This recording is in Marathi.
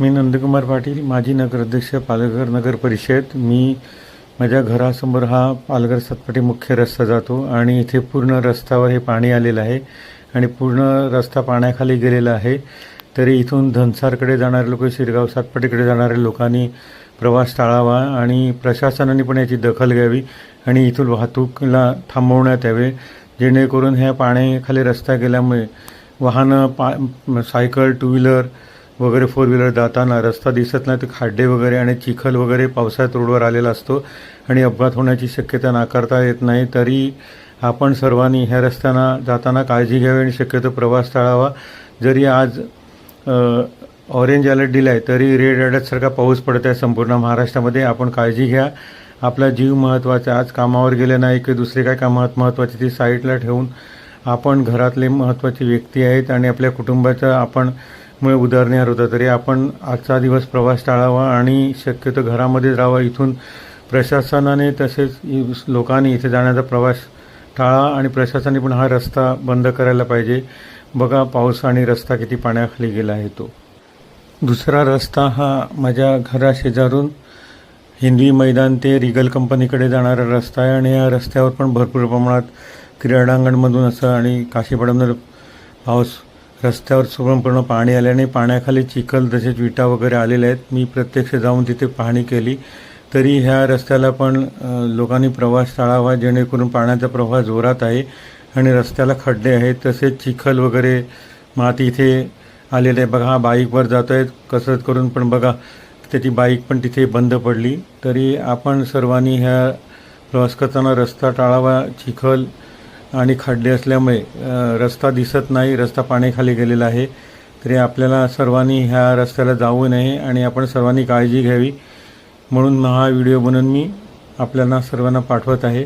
मी नंदकुमार पाटील, माजी नगराध्यक्ष, पालघर नगर परिषद। मी माझ्या घरासमोर हा पालघर सातपाटी मुख्य रस्ता जातो आणि इथे पूर्ण रस्त्यावर हे पाणी आलेलं आहे आणि पूर्ण रस्ता पाण्याखाली गेलेला आहे। तरी इथून धनसारकडे जाणारे लोक, शिरगाव सातपाटीकडे जाणाऱ्या लोकांनी प्रवास टाळावा आणि प्रशासनाने पण याची दखल घ्यावी आणि इथून वाहतूकला थांबवण्यात यावे, जेणेकरून ह्या पाण्याखाली रस्ता गेल्यामुळे वाहनं, सायकल, टू व्हीलर वगैरे, फोर व्हीलर जाताना रस्ता दिसत नाही, तर खड्डे वगैरे आणि चिखल वगैरे पावसाळ्यात रोडवर आलेला असतो आणि अपघात होण्याची शक्यता नाकारता येत नाही। तरी आपण सर्वांनी ह्या रस्त्यानं जाताना काळजी घ्यावी आणि शक्यतो प्रवास टाळावा। जरी आज ऑरेंज अलर्ट दिला आहे तरी रेड अलर्टसारखा पाऊस पडत आहे संपूर्ण महाराष्ट्रामध्ये। आपण काळजी घ्या, आपला जीव महत्त्वाचा। आज कामावर गेले नाही की दुसरे काय कामात महत्त्वाचे ती साईडला ठेवून आपण घरातले महत्त्वाचे व्यक्ती आहेत आणि आपल्या कुटुंबाचं आपण मुळे उदाहरणीय होतं, तरी आपण आजचा दिवस प्रवास टाळावा आणि शक्यतो घरामध्येच राहावा। इथून प्रशासनाने तसेच लोकांनी इथे जाण्याचा प्रवास टाळा आणि प्रशासनाने पण हा रस्ता बंद करायला पाहिजे। बघा पाऊस आणि रस्ता किती पाण्याखाली गेला आहे तो। दुसरा रस्ता हा माझ्या घराशेजारून हिंदवी मैदान ते रिगल कंपनीकडे जाणारा रस्ता आहे आणि या रस्त्यावर पण भरपूर प्रमाणात क्रीडांगणमधून असं आणि काशीपाड्यामधून पाऊस रस्त्यावर संपूर्ण पाणी आल्याने पाण्याखाली चिखल तसेच विटा वगैरे आलेल्या आहेत। मी प्रत्यक्ष जाऊन तिथे पाहणी केली, तरी ह्या रस्त्याला पण लोकांनी प्रवास टाळावा, जेणेकरून पाण्याचा प्रवाह जोरात आहे आणि रस्त्याला खड्डे आहेत तसेच चिखल वगैरे माती इथे आलेले आहे। बघा हा बाईकवर जात आहेत कसरत करून, पण बघा त्याची बाईक पण तिथे बंद पडली। तरी आपण सर्वांनी ह्या प्रवास करताना रस्ता टाळावा। चिखल आणि खड्डे असल्यामुळे रस्ता दिसत नाही, रस्ता पाण्याखाली गेलेला आहे। तरी आपल्याला सर्वांनी ह्या रस्त्याला जाऊ नये आणि आपण सर्वांनी काळजी घ्यावी, म्हणून हा व्हिडिओ बनवून मी आपल्याला सर्वांना पाठवत आहे।